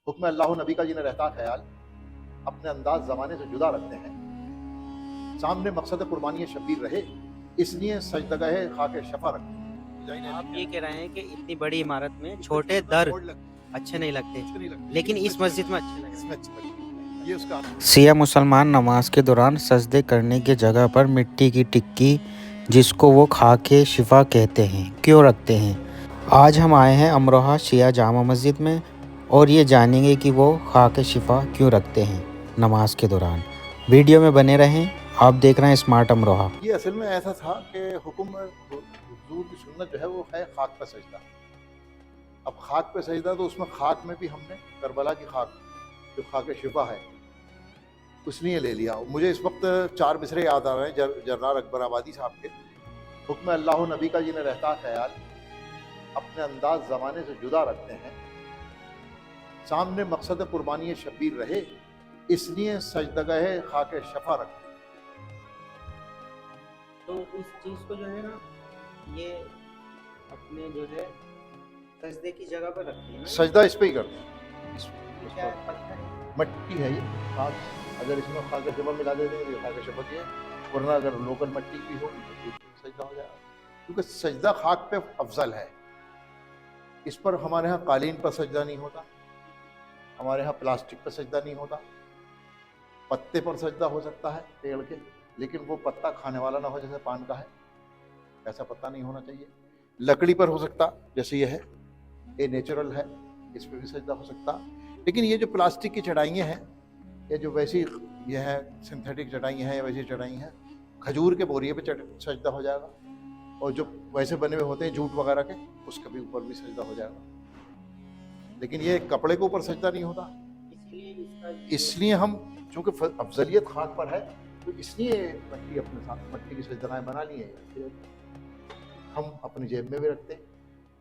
हुक्म अल्लाह नबी का जिन्हें रहता ख्याल अपने अंदाज ज़माने से जुदा रखते हैं। सामने मकसद कुर्बानी शबीर रहे, इसलिए सजदगाह खाके शफा रखते हैं। आप ये कह रहे हैं कि इतनी बड़ी इमारत में छोटे दर अच्छे नहीं लगते, लेकिन इस मस्जिद में अच्छे लग रहे हैं। ये उसका शिया मुसलमान नमाज के दौरान सजदे करने की जगह पर मिट्टी की टिक्की, जिसको वो खाके शिफा कहते हैं, क्यों रखते हैं। आज हम आए हैं अमरोहा शिया जामा मस्जिद में और ये जानेंगे कि वो खाके शिफा क्यों रखते हैं नमाज के दौरान। वीडियो में बने रहें। आप देख रहे हैं स्मार्ट अमरोहा। ये असल में ऐसा था कि हुक्म हुजूर की सुन्नत जो है वो है खाक पर सजदा। अब खाक पे सजदा तो उसमें खाक में भी हमने करबला की खाक जो खाक शिफा है उसने ले लिया। मुझे इस वक्त 4 मिसरे याद आ रहे हैं जरनार अकबर आबादी साहब के। हुक्म अल्लाह नबी का जिन्हें रहता ख्याल अपने अंदाज ज़माने से जुदा रखते हैं। सामने मकसद कुर्बानी शबीर रहे, इसलिए सजदगाह खाके शफा रखते हैं। तो इस चीज़ को जो है ना, ये अपने जो है सजदे की जगह पर रखते हैं ना। सजदा इस पे ही करते हैं। ये क्या है? पत्थर है? मट्टी है ये खाक। अगर इसमें खाके शफा मिला देते हैं तो खाके शफा की है, वरना अगर लोकल मट्टी की हो तो सजदा हो जाएगा। क्योंकि सजदा खाक पे अफजल है। इस पर हमारे यहाँ कालीन पर सजदा नहीं होता, हमारे यहाँ प्लास्टिक पर सजदा नहीं होता। पत्ते पर सजदा हो सकता है पेड़ के, लेकिन वो पत्ता खाने वाला ना हो, जैसे पान का है ऐसा पत्ता नहीं होना चाहिए। लकड़ी पर हो सकता, जैसे ये है, ये नेचुरल है, इस पर भी सजदा हो सकता। लेकिन ये जो प्लास्टिक की चटाइयाँ हैं, ये जो वैसी ये है सिंथेटिक चटाइयाँ हैं या वैसी चटाई हैं, खजूर के बोरिए पे सजदा हो जाएगा। और जो वैसे बने हुए होते हैं जूट वगैरह के, उसके भी ऊपर भी सजदा हो जाएगा। लेकिन ये कपड़े के ऊपर सजदा नहीं होता। इसलिए हम चूँकि अफजलियत खाक पर है तो इसलिए मट्टी अपने साथ मट्टी की सजदाएँ बना ली हैं। हम अपनी जेब में भी रखते हैं,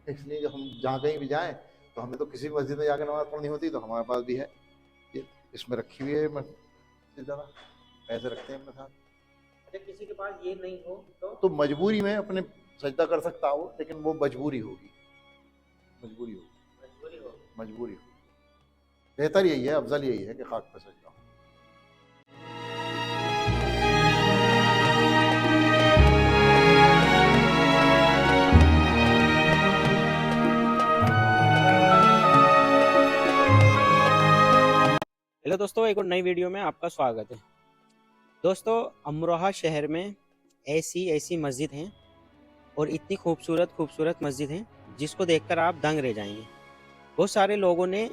इसलिए जब हम जहाँ कहीं भी जाएं तो हमें तो किसी मस्जिद में जाकर नमाज़ पढ़नी होती है तो हमारे पास भी है, ये इसमें रखी हुई है सजदा, ऐसे रखते हैं अपने साथ। अगर किसी के पास ये नहीं हो तो मजबूरी में अपने सजदा कर सकता हो, लेकिन वो मजबूरी होगी, मजबूरी होगी, मजबूरी होगी। बेहतर यही है, अफजल यही है कि खाक पर सजदा हो। हेलो दोस्तों, एक और नई वीडियो में आपका स्वागत है। दोस्तों, अमरोहा शहर में ऐसी मस्जिद हैं और इतनी खूबसूरत मस्जिद हैं जिसको देखकर आप दंग रह जाएंगे। बहुत सारे लोगों ने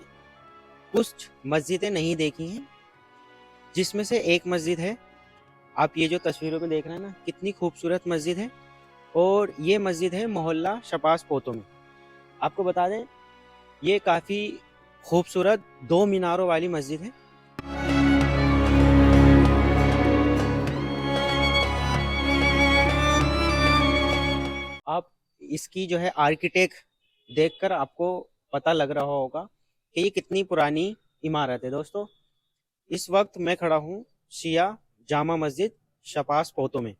कुछ मस्जिदें नहीं देखी हैं, जिसमें से एक मस्जिद है, आप ये जो तस्वीरों में देख रहे हैं ना, कितनी खूबसूरत मस्जिद है। और ये मस्जिद है मोहल्ला शपास पोतो में। आपको बता दें, ये काफ़ी खूबसूरत 2 मीनारों वाली मस्जिद है। आप इसकी जो है आर्किटेक्ट देखकर आपको पता लग रहा होगा कि ये कितनी पुरानी इमारत है। दोस्तों, इस वक्त मैं खड़ा हूँ शिया जामा मस्जिद शपास पोतो में।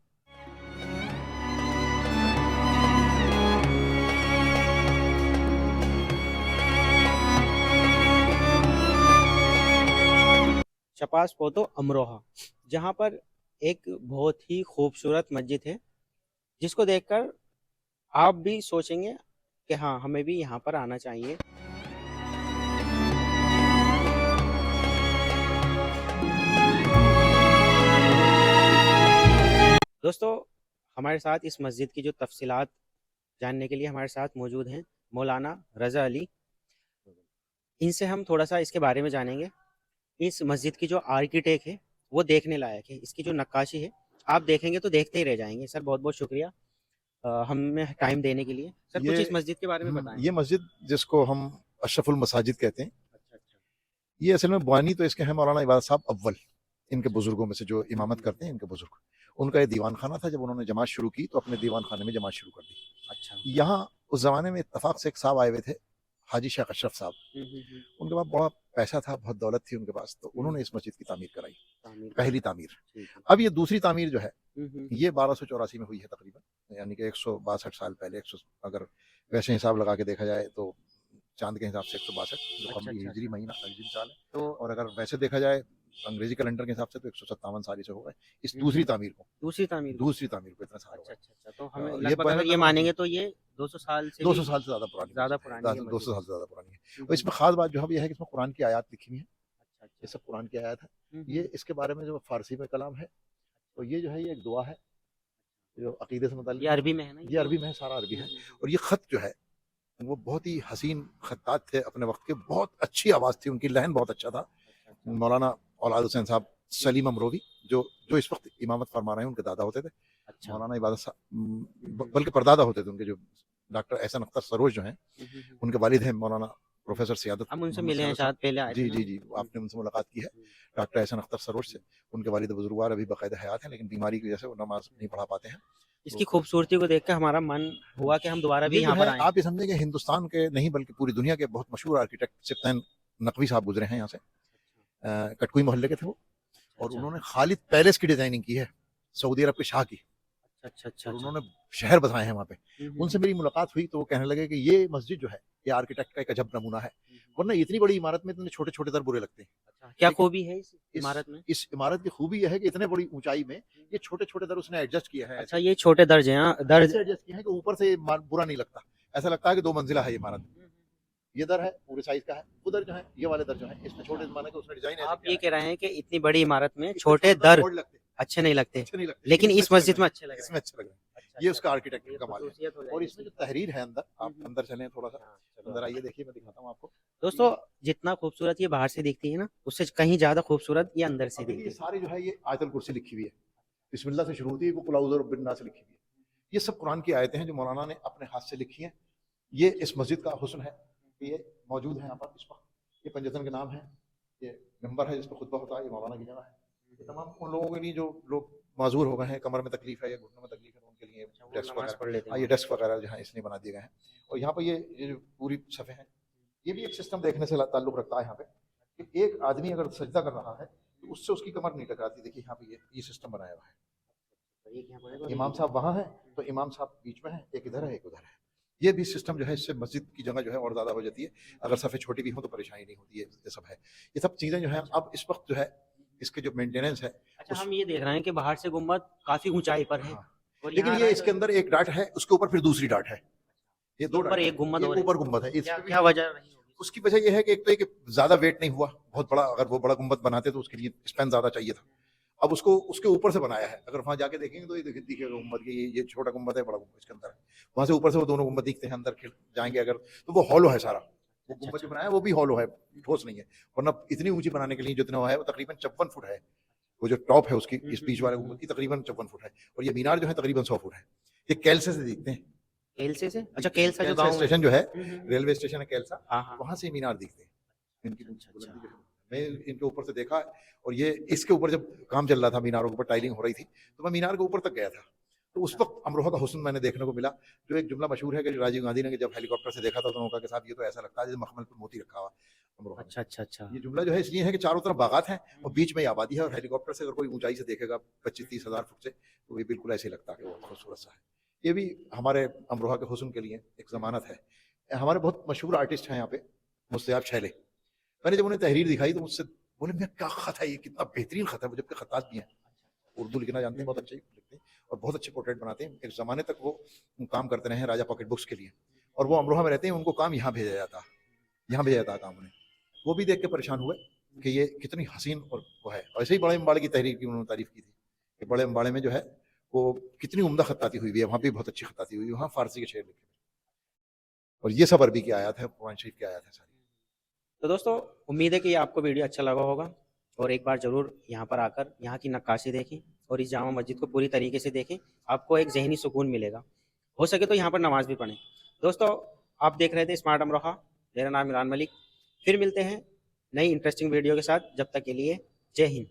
शपास पोतो अमरोहा, जहाँ पर एक बहुत ही खूबसूरत मस्जिद है जिसको देखकर आप भी सोचेंगे कि हाँ, हमें भी यहाँ पर आना चाहिए। दोस्तों, हमारे साथ इस मस्जिद की जो तफसीलात जानने के लिए हमारे साथ मौजूद हैं मौलाना रज़ा अली। इनसे हम थोड़ा सा इसके बारे में जानेंगे। इस मस्जिद की जो आर्किटेक्ट है वो देखने लायक है, इसकी जो नक्काशी है आप देखेंगे तो देखते ही रह जाएंगे। सर, बहुत बहुत शुक्रिया हमें टाइम देने के लिए। सर, कुछ इस मस्जिद के बारे में बताएं। ये मस्जिद जिसको हम अशरफुल मसाजिद कहते हैं, अच्छा अच्छा। ये असल में बानी तो इसके हैं मौलाना इबादत साहब अव्वल। इनके बुजुर्गों में से जो इमामत करते हैं, इनके बुजुर्ग, उनका ये दीवान खाना था। जब उन्होंने जमात शुरू की तो अपने दीवान खाने में जमात शुरू कर दी। अच्छा। यहाँ उस जमाने में इत्तफाक से एक साहब आए हुए थे, हाजी शेख अशरफ साहब। उनके पास बहुत पैसा था, बहुत दौलत थी उनके पास, तो उन्होंने इस मस्जिद की तामीर कराई, पहली तामीर। अब ये दूसरी तामीर जो है ये 1284 में हुई है तकरीबन, यानी कि 162 साल पहले। 100 अगर वैसे हिसाब लगा के देखा जाए तो चांद के हिसाब से 162 जो अच्छा, कमरी अच्छा, हिजरी अच्छा। महीना हिजरी साल है। तो और अगर वैसे देखा जाए अंग्रेजी कैलेंडर के हिसाब से तो 157 साल से होगा इस हम्म, दूसरी तामीर को। दूसरी तामीर को। दूसरी तामीर को इतना साल हो अच्छा, गए। अच्छा, अच्छा। तो हमें ये लगभग बने अगर ये लगभग मानेंगे तो ये 200 साल से 200 भी साल से ज़्यादा पुरानी ज़्यादा मस्जिद है। पुरानी है 200 मस्जिद। साल से ज़्यादा पुरानी है। और हुँ, इसमें ख़ास बात जो है ये है कि इसमें कुरान की आयत लिखी हुई है। अच्छा, ये अच्छा। सब कुरान की आयत है। हुँ, ये इसके बारे में जो फ़ारसी में कलाम है, तो ये जो है ये एक दुआ है, जो अक़ीदे से ये मुताल्लिक़ अरबी में है ना ये अरबी में है, सारा अरबी है। और ये ख़त जो है वो बहुत ही हसीन ख़त्तात थे अपने वक़्त के, बहुत अच्छी आवाज़ थी उनकी, लहन बहुत अच्छा था। अच्छा, अच्छा। मौलाना औलाद हुसैन साहब सलीम अमरोवी जो इस वक्त इमामत फरमा रहे हैं उनके दादा होते थे। अच्छा। मौलाना इबादत साहब बल्कि परदादा होते थे उनके, जो डॉक्टर एहसन अख्तर सरोज जो हैं हुँ, हुँ, हुँ। उनके वालिद हैं मौलाना प्रोफेसर सियादत हम उनसे मोहम्मद मिले हैं सियादत साहब। शायद पहले आए थे जी ना? जी जी, हुँ, आपने उनसे मुलाकात की है हुँ। डॉक्टर एहसन अख्तर सरोज से। उनके वालिद बुजुर्गवार अभी बाकायदा हयात हैं, लेकिन बीमारी की वजह से वो नमाज नहीं पढ़ा पाते हैं। इसकी खूबसूरती को देख के हमारा मन हुआ कि हम दोबारा भी ये जो यहाँ पर है आएँ। आप ये समझें कि हिंदुस्तान के नहीं बल्कि पूरी दुनिया के बहुत मशहूर आर्किटेक्ट सिफ्तैन नकवी साहब गुजरे हैं यहाँ से। कटकुई मोहल्ले के थे वो, और अच्छा, उन्होंने खालिद पैलेस की डिजाइनिंग की है, सऊदी अरब के शाह की। अच्छा, अच्छा, और अच्छा। उन्होंने शहर बसाए हैं वहाँ पे। हुँ, हुँ, उनसे मेरी मुलाकात हुई तो वो कहने लगे कि ये मस्जिद जो है ये आर्किटेक्ट का एक अजब नमूना है, वरना इतनी बड़ी इमारत में इतने छोटे छोटे दर बुरे लगते हैं। अच्छा, क्या लेकिन खूबी है इस इमारत में? इस इमारत की खूबी यह है कि इतने बड़ी ऊंचाई में ये छोटे छोटे दर उसने एडजस्ट किया है। अच्छा, ये छोटे दर्ज हैं, हाँ, दर्ज। ऐसे एडजस्ट किया है कि ऊपर से बुरा नहीं लगता, ऐसा लगता है कि 2 मंजिला है ये इमारत। ये दर है पूरे साइज का है, उधर जो है ये वाले दर जो है इसमें छोटे जमाने का उसने डिजाइन आप ये कह रहे हैं कि इतनी बड़ी इमारत में छोटे दर अच्छे नहीं लगते, अच्छे नहीं लगते, लेकिन इस मस्जिद में अच्छे लग रहे हैं। इसमें अच्छे लग रहे हैं। अच्छा, ये अच्छा, उसका अच्छा। आर्किटेक्ट ये का कमाल है। ख़ुसूसियत हो और जाएगी इसमें जो तहरीर है अंदर, आप हम्म। अंदर चलें थोड़ा सा, हाँ, चलो। अंदर आइए, देखिए मैं दिखाता हूँ आपको। दोस्तों, जितना खूबसूरत ये बाहर से दिखती है ना, उससे कहीं ज्यादा खूबसूरत ये अंदर से अब देखिए दिखती ये है। सारी जो है ये आयतुल कुर्सी लिखी हुई है, बिस्मिल्लाह से शुरू होती है, वो कुल औज़ु बिन्नास से लिखी हुई है। ये सब कुरान की आयतें हैं जो मौलाना ने अपने हाथ से लिखी हैं। ये इस मस्जिद का हुस्न है कि ये मौजूद है यहाँ पर इस वक्त। ये पंजतन के नाम है, ये मेंबर है जिस पर खुतबा होता है, ये मौलाना की जगह है। ये तमाम उन लोगों के लिए जो लोग माजूर हो गए हैं, कमर में तकलीफ है या घुटनों में तकलीफ है, उनके लिए अच्छा, वो डेस्क नमाज वगैरह, पढ़ लेते हाँ हैं। ये डेस्क वगैरह जो है इसलिए बना दिए गए हैं। और यहाँ पर ये जो पूरी सफ़े हैं, ये भी एक सिस्टम देखने से ताल्लुक़ रखता है यहाँ पे कि एक आदमी अगर सजदा कर रहा है तो उससे उसकी कमर नहीं टकराती। देखिए यहाँ पे ये सिस्टम बनाया हुआ है। एक यहाँ पड़ेगा और इमाम एक साहब वहाँ है तो इमाम साहब बीच में है, एक इधर है एक उधर है। ये भी सिस्टम जो है इससे मस्जिद की जगह जो है और ज़्यादा हो जाती है। अगर सफ़े छोटी भी हो तो परेशानी नहीं होती है। ये सब है, ये सब चीज़ें जो हैं अब इस वक्त जो है इसके जो मेंटेनेंस है। अच्छा, हम ये देख रहे हैं कि बाहर से गुम्बद काफी ऊंचाई पर है, हाँ, और लेकिन यहाँ ये इसके अंदर एक डाट है, उसके ऊपर फिर दूसरी डाट है। ये दो ऊपर डाट एक गुम्बद ये और है। ऊपर गुम्बद है। क्या इसमें भी क्या वजह रही होगी? उसकी वजह यह है कि एक तो ये ज़्यादा वेट नहीं हुआ बहुत बड़ा, अगर वो बड़ा गुम्बद बनाते तो उसके लिए स्पेन ज़्यादा चाहिए था। अब उसको उसके ऊपर से बनाया है। अगर वहाँ जाके देखेंगे तो ये दिखेगा गुम्बद की, ये छोटा गुम्बद है, बड़ा गुम्बद इसके अंदर है। वहाँ से ऊपर से वो दोनों गुम्बद दिखते हैं, अंदर जाएंगे अगर तो वो हॉलो है सारा। वो गुम्बद जो बनाया है वो भी हॉलो है, ठोस नहीं है। वरना इतनी ऊंची बनाने के लिए जितना है वो तकरीबन 54 फुट है। वो जो टॉप है उसकी इस बीच वाले गुम्बद की तकरीबन 54 फुट है, और ये मीनार जो है तकरीबन 100 फुट है। ये कैलसे से दिखते हैं। केलसे से? अच्छा, केलसा जो कैलसा गाँव स्टेशन जो है, है। रेलवे स्टेशन है कैलसा, हाँ, हाँ। वहाँ से मीनार दिखते हैं। इनकी अच्छा, बुलंदी अच्छा। जो है, मैं इनके ऊपर से देखा। और ये इसके ऊपर जब काम चल रहा था, मीनारों के ऊपर टाइलिंग हो रही थी, तो मैं मीनार के ऊपर तक गया था। तो उस वक्त अमरोहा का हुस्न मैंने देखने को मिला। जो एक जुमला मशहूर है कि राजीव गांधी ने जब हेलीकॉप्टर से देखा था तो उन्होंने कहा कि साहब ये तो ऐसा लगता है जैसे मखमल पर मोती रखा हुआ अमरोहा में। अच्छा, अच्छा, अच्छा। ये जुमला जो है इसलिए है कि चारों तरफ बागात हैं और बीच में ही आबादी है, और हेलीकॉप्टर से अगर कोई ऊंचाई से देखेगा 25-30 हज़ार फुट से, तो ये बिल्कुल ऐसे लगता है कि वो खूबसूरत सा है। ये भी हमारे अमरोहा के हुस्न के लिए एक ज़मानत है। हमारे बहुत मशहूर आर्टिस्ट हैं यहाँ पे, मुस्तैब छैले। मैंने जब उन्हें तहरीर दिखाई तो मुझसे बोले, मैं क्या ख़त है ये, कितना बेहतरीन ख़त है। वो जबकि ख़त्तात भी हैं, उर्दू लिखना जानते हैं, बहुत अच्छे लिखते हैं और बहुत अच्छे पोर्ट्रेट बनाते हैं। एक ज़माने तक वो काम करते रहे हैं राजा पॉकेट बुक्स के लिए, और वो अमरोहा में रहते हैं। उनको काम यहाँ भेजा जाता, यहाँ भेजा जाता काम उन्हें। वो भी देख के परेशान हुए कि ये कितनी हसीन और वो है। ऐसे ही बड़े अम्बाड़े की तहरीर की उन्होंने तारीफ़ की थी कि बड़े अम्बाड़े में जो है वो कितनी उम्दा खत्ताती हुई है। वहाँ भी बहुत अच्छी खत्ताती हुई है, वहाँ फ़ारसी के शेर लिखे, और ये सब अरबी की आयत है, कुरान शरीफ की आयत है सारी। तो दोस्तों, उम्मीद है कि आपको वीडियो अच्छा लगा होगा, और एक बार ज़रूर यहाँ पर आकर यहाँ की नक्काशी देखें और इस जामा मस्जिद को पूरी तरीके से देखें। आपको एक ज़हनी सुकून मिलेगा। हो सके तो यहाँ पर नमाज भी पढ़ें। दोस्तों, आप देख रहे थे स्मार्ट अमरोहा। मेरा नाम इमरान मलिक। फिर मिलते हैं नई इंटरेस्टिंग वीडियो के साथ। जब तक के लिए जय हिंद।